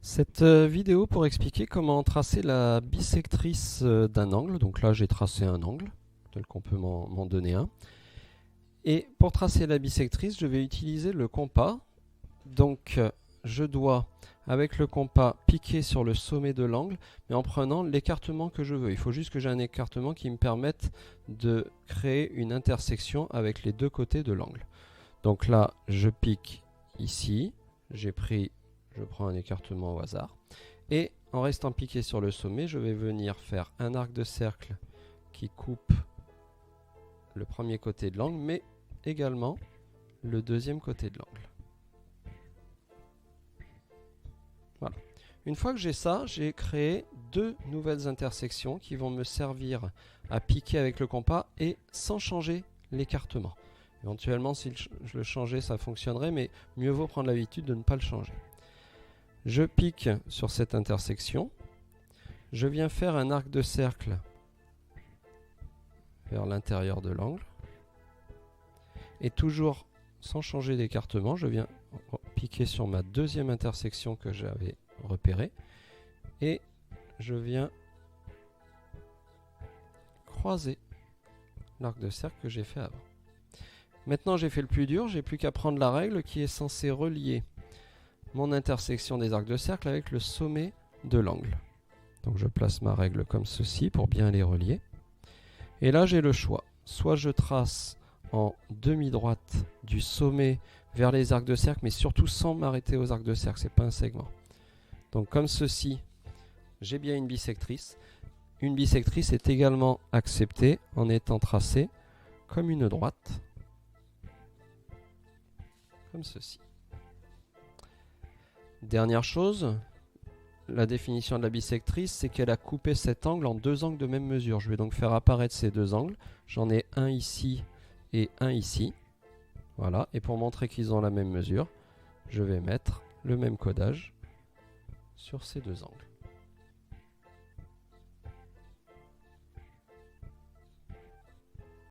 Cette vidéo pour expliquer comment tracer la bisectrice d'un angle. Donc là j'ai tracé un angle, tel qu'on peut m'en donner un. Et pour tracer la bisectrice, je vais utiliser le compas. Donc je dois, avec le compas, piquer sur le sommet de l'angle, mais en prenant l'écartement que je veux. Il faut juste que j'ai un écartement qui me permette de créer une intersection avec les deux côtés de l'angle. Donc là, je pique ici, je prends un écartement au hasard. Et en restant piqué sur le sommet, je vais venir faire un arc de cercle qui coupe le premier côté de l'angle, mais également le deuxième côté de l'angle. Voilà. Une fois que j'ai ça, j'ai créé deux nouvelles intersections qui vont me servir à piquer avec le compas et sans changer l'écartement. Éventuellement, si je le changeais, ça fonctionnerait, mais mieux vaut prendre l'habitude de ne pas le changer. Je pique sur cette intersection. Je viens faire un arc de cercle vers l'intérieur de l'angle. Et toujours sans changer d'écartement, je viens piquer sur ma deuxième intersection que j'avais repérée. Et je viens croiser l'arc de cercle que j'ai fait avant. Maintenant j'ai fait le plus dur, j'ai plus qu'à prendre la règle qui est censée relier mon intersection des arcs de cercle avec le sommet de l'angle. Donc je place ma règle comme ceci pour bien les relier. Et là j'ai le choix. Soit je trace en demi-droite du sommet vers les arcs de cercle, mais surtout sans m'arrêter aux arcs de cercle, c'est pas un segment. Donc comme ceci, j'ai bien une bisectrice. Une bisectrice est également acceptée en étant tracée comme une droite, comme ceci. Dernière chose, la définition de la bisectrice, c'est qu'elle a coupé cet angle en deux angles de même mesure. Je vais donc faire apparaître ces deux angles. J'en ai un ici et un ici. Voilà. Et pour montrer qu'ils ont la même mesure, je vais mettre le même codage sur ces deux angles.